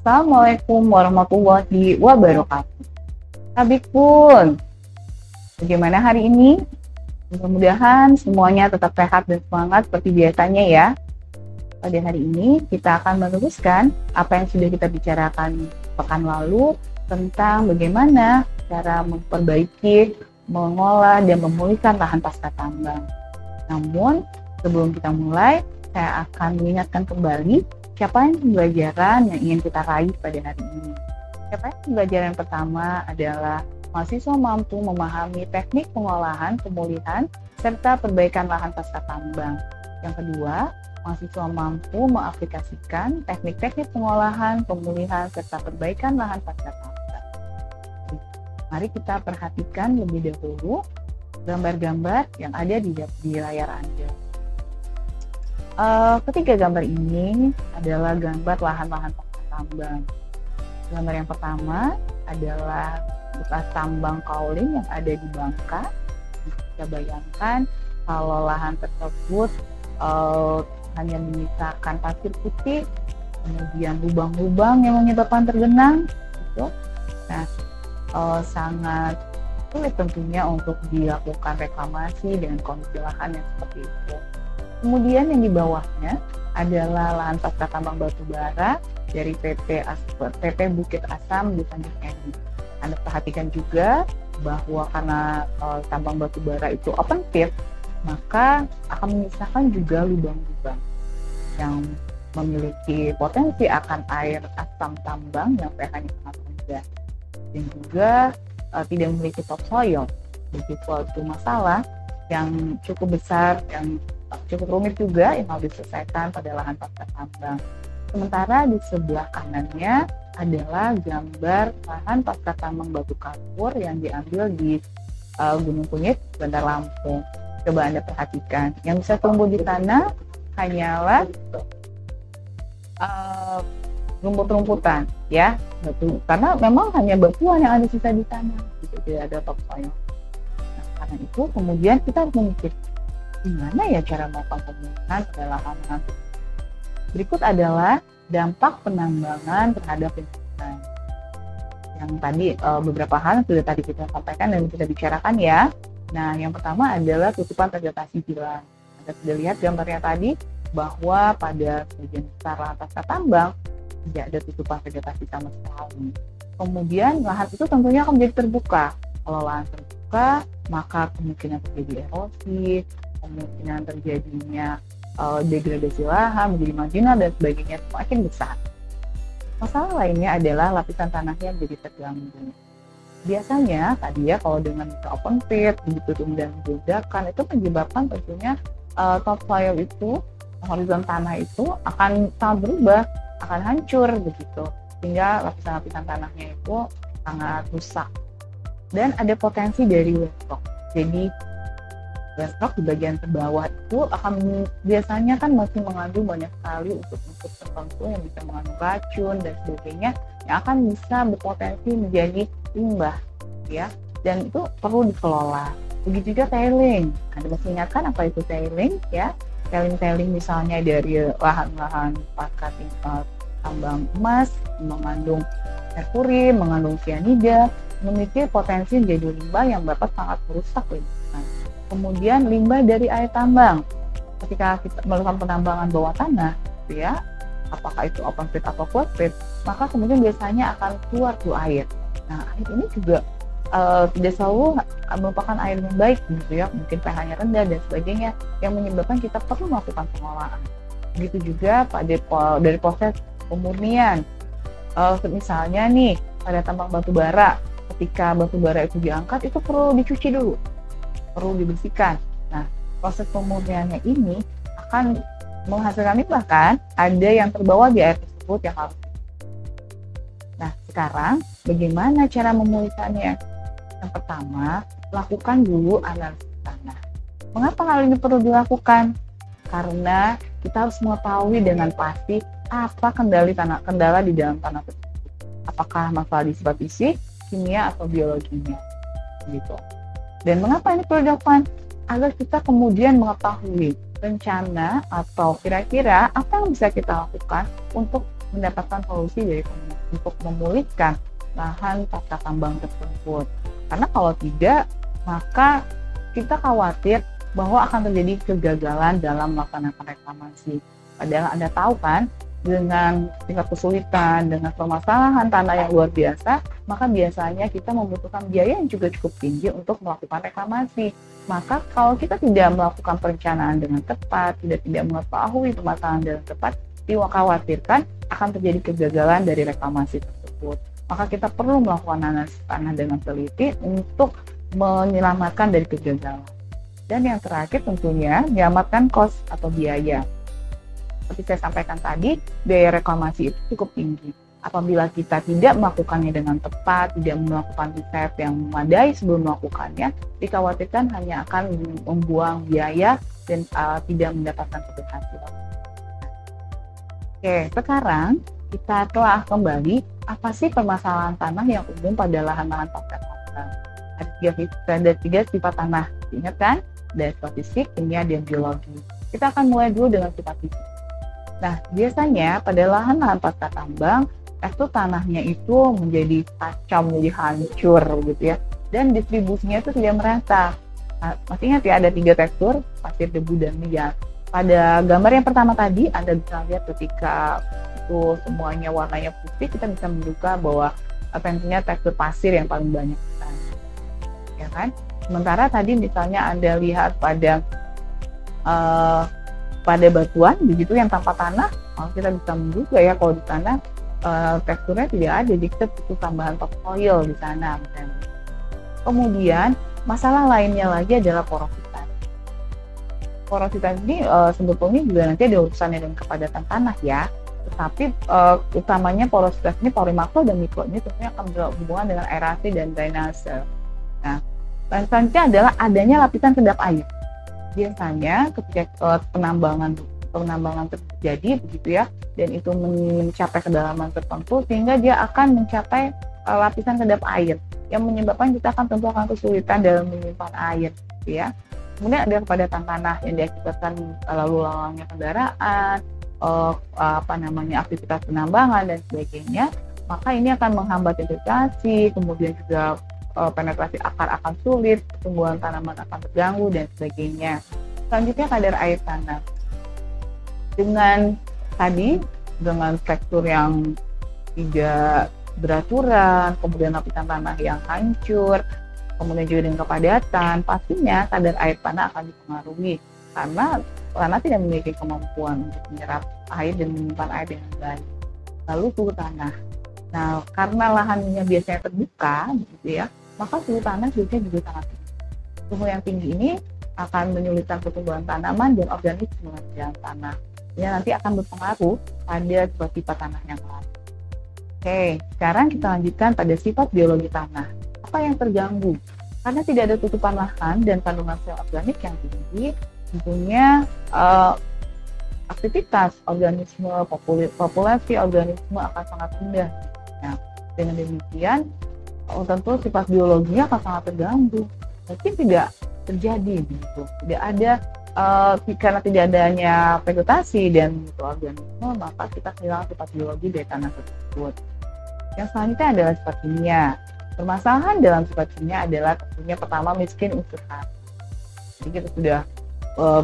Assalamualaikum warahmatullahi wabarakatuh. Tabik pun, bagaimana hari ini? Mudah-mudahan semuanya tetap sehat dan semangat seperti biasanya ya. Pada hari ini kita akan meneruskan apa yang sudah kita bicarakan pekan lalu tentang bagaimana cara memperbaiki, mengolah, dan memulihkan lahan pasca tambang. Namun, sebelum kita mulai, saya akan mengingatkan kembali capaian pembelajaran yang ingin kita raih pada hari ini. Capaian pembelajaran pertama adalah mahasiswa mampu memahami teknik pengolahan, pemulihan, serta perbaikan lahan pasca tambang. Yang kedua, mahasiswa mampu mengaplikasikan teknik-teknik pengolahan, pemulihan, serta perbaikan lahan pasca tambang. Mari kita perhatikan lebih dahulu gambar-gambar yang ada di layar Anda. Ketiga gambar ini adalah gambar lahan-lahan pasca tambang. Gambar yang pertama adalah bekas tambang kaolin yang ada di Bangka. Bisa bayangkan kalau lahan tersebut hanya menyisakan pasir putih, kemudian lubang-lubang yang menyebabkan tergenang, gitu. Nah, sangat sulit tentunya untuk dilakukan reklamasi dengan kondisi lahan yang seperti itu. Kemudian yang di bawahnya adalah lahan pasca tambang batu bara dari PT Bukit Asam di Tanjung Enim. Anda perhatikan juga bahwa karena tambang batu bara itu open pit, maka akan menyisakan juga lubang-lubang yang memiliki potensi akan air asam tambang yang pH-nya sangat rendah, dan juga tidak memiliki topsoil. Jadi suatu masalah yang cukup besar, yang cukup rumit juga yang harus diselesaikan pada lahan pasca tambang. Sementara di sebelah kanannya adalah gambar lahan pasca tambang batu kapur yang diambil di Gunung Kunyit, Bandar Lampung. Coba Anda perhatikan, yang bisa tumbuh di tanah hanyalah rumput-rumputan, ya, batu. Karena memang hanya batuan yang ada sisa di tanah, gitu, tidak ada topsoil. Nah, karena itu kemudian kita harus memikir gimana ya cara melakukan pemulihan pada lahan. Berikut adalah dampak penambangan terhadap lingkungan. Yang tadi beberapa hal sudah tadi kita sampaikan dan kita bicarakan ya. Nah, yang pertama adalah tutupan vegetasi hilang. Anda sudah lihat gambarnya tadi bahwa pada sebagian besar lahan pasca tambang tidak ada tutupan vegetasi sama sekali. Kemudian lahan itu tentunya akan menjadi terbuka. Kalau lahan terbuka, maka kemungkinan terjadi erosi, kemungkinan terjadinya degradasi lahan menjadi marginal dan sebagainya semakin besar. Masalah lainnya adalah lapisan tanahnya menjadi terganggu. Biasanya tadi ya kalau dengan open pit, begitu kemudian ledakan itu menyebabkan tentunya topsoil itu, horizon tanah itu akan sangat berubah, akan hancur begitu, sehingga lapisan-lapisan tanahnya itu sangat rusak. Dan ada potensi dari waste rock. Jadi waste rock di bagian terbawah itu akan biasanya kan masih mengandung banyak sekali unsur-unsur tertentu yang bisa mengandung racun dan sebagainya yang akan bisa berpotensi menjadi limbah, ya, dan itu perlu dikelola. Begitu juga tailing. Anda masih ingatkan apa itu tailing, ya? Tailing misalnya dari lahan-lahan pasca tambang emas mengandung merkuri, mengandung cyanida, memiliki potensi menjadi limbah yang dapat sangat merusak lingkungan. Kemudian limbah dari air tambang, ketika kita melakukan penambangan bawah tanah, ya, apakah itu open pit atau closed pit, maka kemudian biasanya akan keluar tuh air. Nah, air ini juga tidak selalu merupakan air yang baik, gitu ya, mungkin pH-nya rendah dan sebagainya, yang menyebabkan kita perlu melakukan pengolahan. Begitu juga dari proses pemurnian. Misalnya nih, pada tambang batu bara, ketika batu bara itu diangkat, itu perlu dicuci dulu, perlu dibersihkan. Nah, proses pemurniannya ini akan menghasilkan limbah kan, ada yang terbawa di air tersebut yang harus. Nah, sekarang bagaimana cara memulihkannya? Yang pertama, lakukan dulu analisis tanah. Mengapa hal ini perlu dilakukan? Karena kita harus mengetahui dengan pasti apa kendala di dalam tanah tersebut. Apakah masalah di sifat fisik, kimia, atau biologinya, gitu. Dan mengapa ini perlu dilakukan? Agar kita kemudian mengetahui rencana atau kira-kira apa yang bisa kita lakukan untuk mendapatkan solusi dari komunitas untuk memulihkan lahan pasca tambang tersebut. Karena kalau tidak, maka kita khawatir bahwa akan terjadi kegagalan dalam melaksanakan reklamasi. Padahal Anda tahu kan, dengan tingkat kesulitan, dengan permasalahan tanah yang luar biasa, maka biasanya kita membutuhkan biaya yang juga cukup tinggi untuk melakukan reklamasi. Maka kalau kita tidak melakukan perencanaan dengan tepat, tidak mengetahui permasalahan dengan tepat, dikhawatirkan akan terjadi kegagalan dari reklamasi tersebut. Maka kita perlu melakukan analisis tanah dengan teliti untuk menyelamatkan dari kegagalan. Dan yang terakhir tentunya menyelamatkan kos atau biaya. Seperti saya sampaikan tadi, biaya reklamasi itu cukup tinggi. Apabila kita tidak melakukannya dengan tepat, tidak melakukan riset yang memadai sebelum melakukannya, dikhawatirkan hanya akan membuang biaya dan tidak mendapatkan keberhasilan. Oke, sekarang kita telah kembali apa sih permasalahan tanah yang umum pada lahan-lahan pasca tambang. Ada tiga sifat tanah, ingat kan? Ada sifat fisik, kimia, dan biologi. Kita akan mulai dulu dengan sifat fisik. Nah, biasanya pada lahan-lahan pasca tambang, tekstur tanahnya itu menjadi kacau, menjadi hancur gitu ya. Dan distribusinya itu tidak merata. Nah, masih ingat ya, ada 3 tekstur, pasir, debu, dan liat. Pada gambar yang pertama tadi, Anda bisa lihat ketika itu semuanya warnanya putih, kita bisa menduga bahwa tentunya tekstur pasir yang paling banyak. Ya kan? Sementara tadi misalnya Anda lihat pada batuan begitu yang tanpa tanah, kita bisa menduga ya kalau di sana teksturnya tidak ada, jadi kita butuh tambahan topsoil di sana misalnya. Kemudian masalah lainnya lagi adalah porositas. Porositas ini sebetulnya juga nanti ada urusannya dengan kepadatan tanah ya. Tetapi utamanya porositas ini, pori makro dan mikro ini tentunya akan berhubungan dengan aerasi dan drainase. Nah, selanjutnya adalah adanya lapisan kedap air. Biasanya ketika penambangan terjadi begitu ya, dan itu mencapai kedalaman tertentu sehingga dia akan mencapai lapisan kedap air yang menyebabkan kita tentu akan kesulitan dalam menyimpan air, gitu ya. Kemudian ada kepadatan tanah yang diakibatkan lalu lalangnya kendaraan, aktivitas penambangan dan sebagainya. Maka ini akan menghambat irigasi, kemudian juga penetrasi akar akan sulit, pertumbuhan tanaman akan terganggu dan sebagainya. Selanjutnya kadar air tanah. Dengan tekstur yang tidak beraturan, kemudian lapisan tanah yang hancur, kemudian juga dengan kepadatan, pastinya kadar air tanah akan dipengaruhi karena tanah tidak memiliki kemampuan untuk menyerap air dan menyimpan air dengan baik. Lalu suhu tanah. Nah, karena lahannya biasanya terbuka, gitu ya, maka suhu tanah biasanya juga sangat tinggi. Suhu yang tinggi ini akan menyulitkan pertumbuhan tanaman dan organisme di dalam tanah. Ini nanti akan berpengaruh pada sifat tanah yang lain. Oke, sekarang kita lanjutkan pada sifat biologi tanah. Apa yang terganggu? Karena tidak ada tutupan lahan dan kandungan sel organik yang tinggi, tentunya aktivitas organisme, populasi organisme akan sangat rendah. Nah, dengan demikian, tentu sifat biologinya akan sangat terganggu. Mungkin tidak terjadi begitu. Tidak ada karena tidak adanya vegetasi dan mikroorganisme, maka kita kehilangan sifat biologi dari tanah tersebut. Yang selanjutnya adalah sifat kimia. Permasalahan dalam sifat kimia adalah tentunya pertama miskin unsur hara. Jadi kita sudah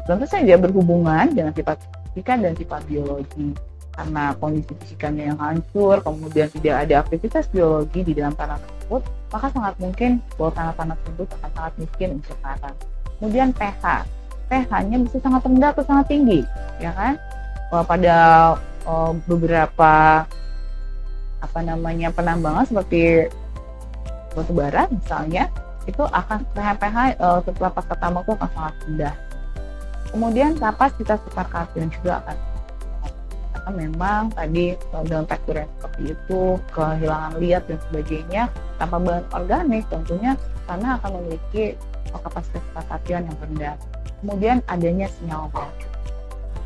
tentu saja berhubungan dengan sifat fisika dan sifat biologi. Karena kondisi fisikanya yang hancur, kemudian tidak ada aktivitas biologi di dalam tanah tersebut, maka sangat mungkin bahwa tanah-tanah tersebut akan sangat miskin unsur hara. Kemudian pH. pH-nya bisa sangat rendah atau sangat tinggi, ya kan? Pada beberapa penambangan seperti batu bara misalnya, itu akan pH setelah pasca tambang itu akan sangat rendah. Kemudian kapasitas tukar kalsium juga akan, karena memang tadi dengan tekstur yang seperti itu, kehilangan liat dan sebagainya, tanpa bahan organik tentunya tanah akan memiliki kapasitas tukar kalsium yang rendah. Kemudian adanya senyawa beracun.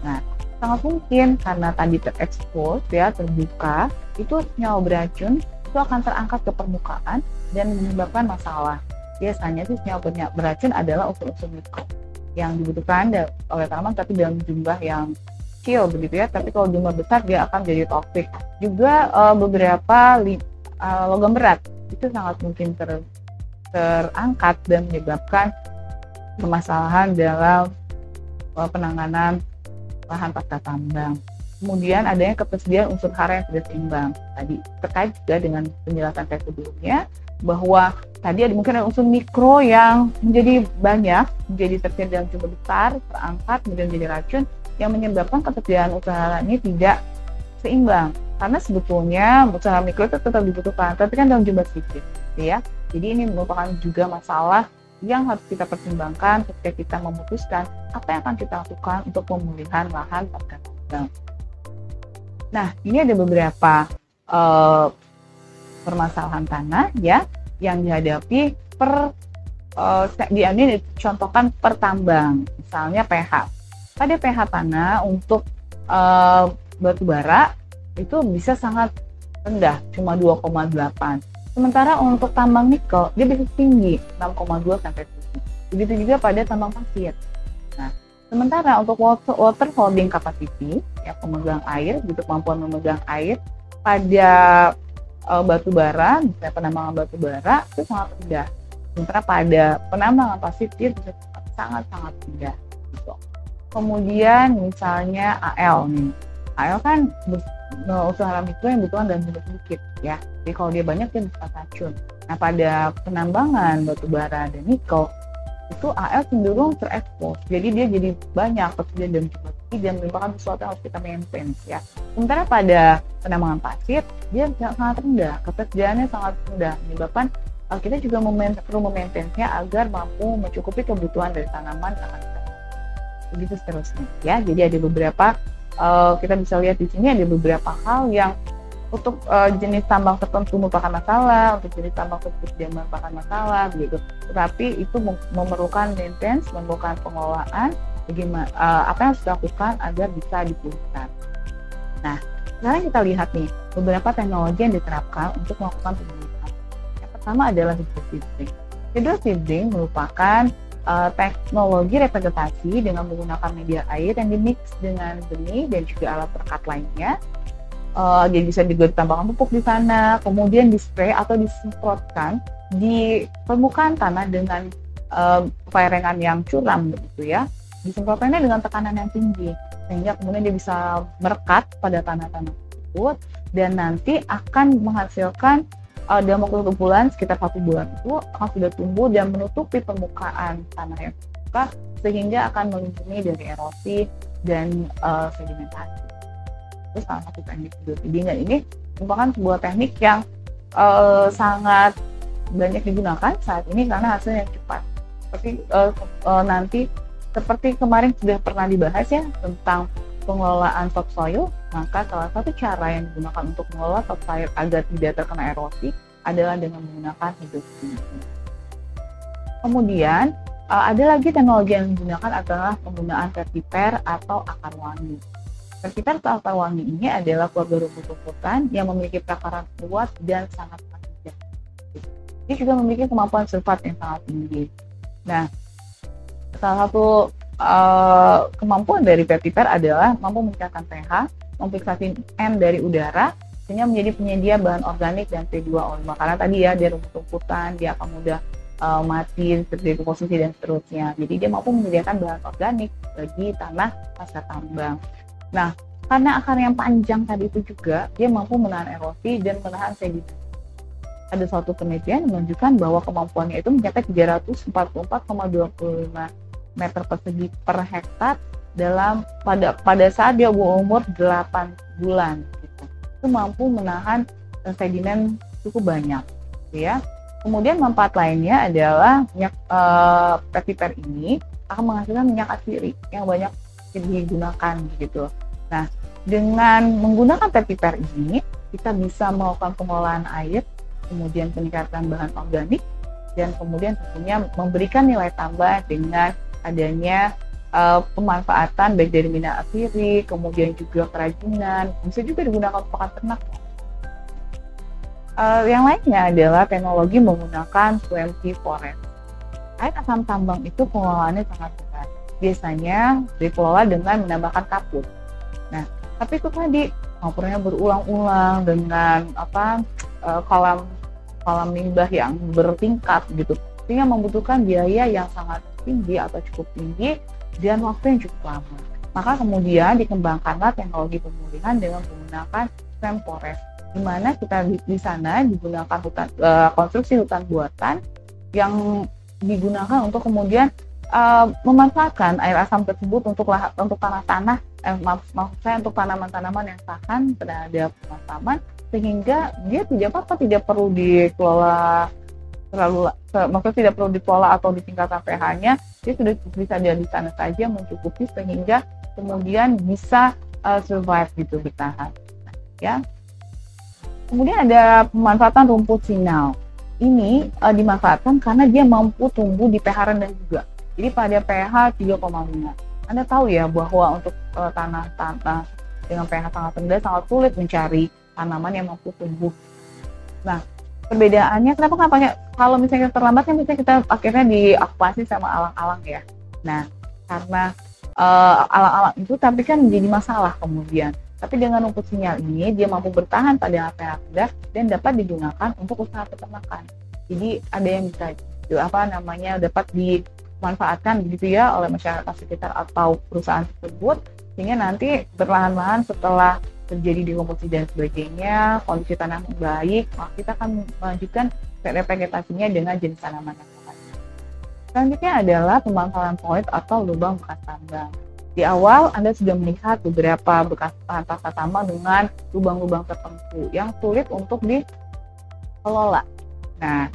Nah, sangat mungkin karena tadi terekspos ya, terbuka, itu senyawa beracun itu akan terangkat ke permukaan dan menyebabkan masalah. Biasanya sih senyawa beracun adalah unsur-unsur mikro yang dibutuhkan oleh tanaman, tapi dalam jumlah yang kecil begitu ya, tapi kalau jumlah besar dia akan jadi toksik. Juga beberapa logam berat itu sangat mungkin terangkat dan menyebabkan permasalahan dalam penanganan lahan pasca tambang. Kemudian adanya ketersediaan unsur hara yang tidak seimbang. Tadi terkait juga dengan penjelasan saya sebelumnya bahwa tadi mungkin ada unsur mikro yang menjadi banyak, menjadi tersedia dalam jumlah besar, terangkat, kemudian menjadi racun yang menyebabkan ketersediaan unsur hara ini tidak seimbang. Karena sebetulnya unsur hara mikro itu tetap dibutuhkan, tapi kan dalam jumlah sedikit, ya. Jadi ini merupakan juga masalah yang harus kita pertimbangkan ketika kita memutuskan apa yang akan kita lakukan untuk pemulihan lahan pasca tambang. Nah, ini ada beberapa permasalahan tanah ya yang dihadapi ini dicontohkan per tambang, misalnya pH. Pada pH tanah untuk batu bara itu bisa sangat rendah, cuma 2,8. Sementara untuk tambang nikel dia bisa tinggi, 6,2 sampai 7. Begitu juga pada tambang pasir. Nah, sementara untuk water holding capacity, ya pemegang air, gitu, kemampuan memegang air pada batu bara, misalnya penambangan batu bara itu sangat rendah. Sementara pada penambangan pasir dia bisa sangat-sangat rendah. Gitu. Kemudian misalnya AL nih, AL kan unsur hara mikro yang dibutuhkan dalam jumlah sedikit, ya. Jadi kalau dia banyak dia bisa racun. Nah, pada penambangan batu bara dan nikel itu AL cenderung terekspos, jadi dia jadi banyak tersedia dalam jumlah sedikit dan merupakan sesuatu yang harus kita maintain, ya. Sementara pada penambangan pasir dia sangat rendah, ketersediaannya sangat rendah, menyebabkan kita juga perlu memaintainnya agar mampu mencukupi kebutuhan dari tanaman yang ada. Begitu seterusnya, ya. Jadi ada beberapa kita bisa lihat di sini ada beberapa hal yang untuk jenis tambang tertentu merupakan masalah, untuk jenis tambang tertentu tidak merupakan masalah, begitu. Tetapi itu memerlukan maintenance, memerlukan pengelolaan, bagaimana apa yang harus dilakukan agar bisa dipulihkan. Nah, sekarang kita lihat nih beberapa teknologi yang diterapkan untuk melakukan pemulihan. Yang pertama adalah hydroseeding. Hydroseeding merupakan teknologi revegetasi dengan menggunakan media air yang dimix dengan benih dan juga alat perekat lainnya. Jadi bisa juga ditambahkan pupuk di sana, kemudian dispray atau disemprotkan di permukaan tanah dengan cairan yang curam begitu ya. Disemprotkannya dengan tekanan yang tinggi sehingga kemudian dia bisa merekat pada tanah-tanah tersebut dan nanti akan menghasilkan dalam waktu 1 bulan, sekitar 1 bulan itu akan sudah tumbuh dan menutupi permukaan tanah yang terbuka sehingga akan melindungi dari erosi dan sedimentasi. Itu salah satu teknik hydroseeding dan ini merupakan sebuah teknik yang sangat banyak digunakan saat ini karena hasilnya cepat. Seperti kemarin sudah pernah dibahas ya tentang pengelolaan topsoil, maka salah satu cara yang digunakan untuk mengelola topsoil agar tidak terkena erosi adalah dengan menggunakan hydroseeding. Kemudian ada lagi teknologi yang digunakan adalah penggunaan vetiver atau akar wangi. Vetiver atau akar wangi ini adalah keluarga rumput-rumputan yang memiliki perakaran kuat dan sangat panjang. Dia juga memiliki kemampuan sulfat yang sangat tinggi. Nah, salah satu kemampuan dari vetiver adalah mampu meningkatkan pH, memfiksasi N dari udara, sehingga menjadi penyedia bahan organik dan P2O5. Karena tadi ya dia rumput-rumputan, dia akan mudah mati, terjadi deposisi dan seterusnya. Jadi dia mampu menyediakan bahan organik bagi tanah pasca tambang. Nah, karena akar yang panjang tadi itu juga dia mampu menahan erosi dan menahan sedimentasi. Ada suatu penelitian menunjukkan bahwa kemampuannya itu mencapai 344,25 meter persegi per hektar pada saat dia berumur 8 bulan gitu. Itu mampu menahan sedimen cukup banyak gitu ya. Kemudian manfaat lainnya adalah minyak vetiver ini akan menghasilkan minyak asiri yang banyak digunakan gitu. Nah, dengan menggunakan vetiver ini kita bisa melakukan pengolahan air, kemudian peningkatan bahan organik, dan kemudian tentunya memberikan nilai tambah dengan adanya pemanfaatan baik dari minyak asiri, kemudian juga kerajinan, bisa juga digunakan untuk pakan ternak. Yang lainnya adalah teknologi menggunakan swampy forest. Air asam tambang itu pengolahannya sangat berat. Biasanya dikelola dengan menambahkan kapur. Nah, tapi itu tadi ngopernya berulang-ulang dengan kolam kolam limbah yang bertingkat gitu, sehingga membutuhkan biaya yang sangat tinggi atau cukup tinggi dan waktu yang cukup lama. Maka kemudian dikembangkanlah teknologi pemulihan dengan menggunakan rainforest, di mana kita di sana digunakan konstruksi hutan buatan yang digunakan untuk kemudian memanfaatkan air asam tersebut untuk tanah-tanah, maksud saya untuk tanaman-tanaman yang tahan terhadap pemakaman, sehingga dia tidak perlu dikelola maksudnya tidak perlu dikelola atau ditingkatkan pH-nya, dia sudah bisa di sana saja mencukupi sehingga kemudian bisa survive gitu, bertahan. Ya. Kemudian ada pemanfaatan rumput sinau. Ini dimanfaatkan karena dia mampu tumbuh di pH rendah juga. Jadi pada pH 3,5. Anda tahu ya bahwa untuk tanah-tanah dengan pH sangat rendah sangat sulit mencari tanaman yang mampu tumbuh. Nah, perbedaannya kenapa kalau misalnya terlambat kan misalnya kita akhirnya diokupasi sama alang-alang ya. Nah, karena alang-alang itu tapi kan menjadi masalah kemudian. Tapi dengan rumput sinyal ini dia mampu bertahan pada pH rendah dan dapat digunakan untuk usaha peternakan. Jadi ada yang bisa dapat dimanfaatkan gitu ya oleh masyarakat sekitar atau perusahaan tersebut, sehingga nanti perlahan-lahan setelah terjadi dekomposisi dan sebagainya, kondisi tanah baik, maka kita akan melanjutkan revegetasinya dengan jenis tanaman yang tepat. Selanjutnya adalah pemanfaatan void atau lubang bekas tambang. Di awal Anda sudah melihat beberapa bekas lahan pasca tambang dengan lubang-lubang tertentu yang sulit untuk dikelola. Nah,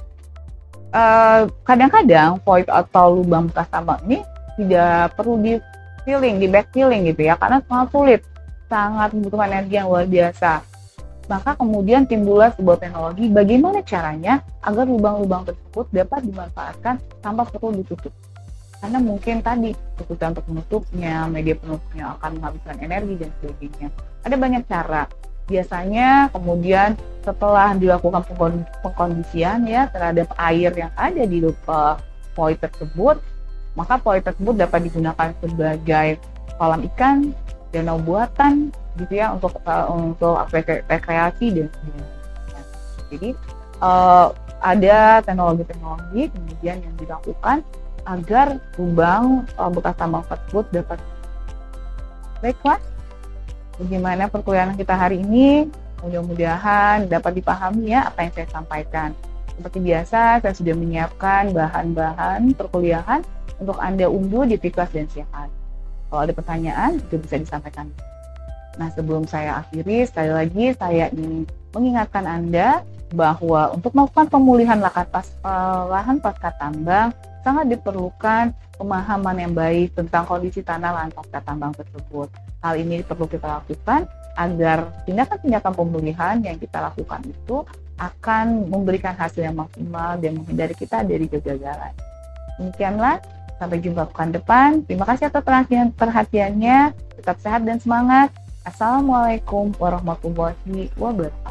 kadang-kadang void atau lubang bekas tambang ini tidak perlu di backfilling gitu ya, karena sangat sulit, sangat membutuhkan energi yang luar biasa. Maka kemudian timbullah sebuah teknologi bagaimana caranya agar lubang-lubang tersebut dapat dimanfaatkan tanpa perlu ditutup. Karena mungkin tadi kebutuhan untuk menutupnya, media penutupnya akan menghabiskan energi dan sebagainya. Ada banyak cara. Biasanya kemudian setelah dilakukan pengkondisian ya terhadap air yang ada di void tersebut, maka void tersebut dapat digunakan sebagai kolam ikan, danau buatan gitu ya untuk rekreasi dan sebagainya. Jadi ada teknologi-teknologi kemudian yang dilakukan agar lubang bekas tambang tersebut dapat. Baiklah, bagaimana perkuliahan kita hari ini? Mudah-mudahan dapat dipahami ya apa yang saya sampaikan. Seperti biasa, saya sudah menyiapkan bahan-bahan perkuliahan untuk Anda unduh di Piklas dan Siakan. Kalau ada pertanyaan, juga bisa disampaikan. Nah, sebelum saya akhiri, sekali lagi saya ingin mengingatkan Anda bahwa untuk melakukan pemulihan lahan pasca tambang sangat diperlukan pemahaman yang baik tentang kondisi tanah lahan pasca tambang tersebut. Hal ini perlu kita lakukan agar tindakan-tindakan pemulihan yang kita lakukan itu akan memberikan hasil yang maksimal dan menghindari kita dari kegagalan. Demikianlah, sampai jumpa pekan depan. Terima kasih atas perhatiannya. Tetap sehat dan semangat. Assalamualaikum warahmatullahi wabarakatuh.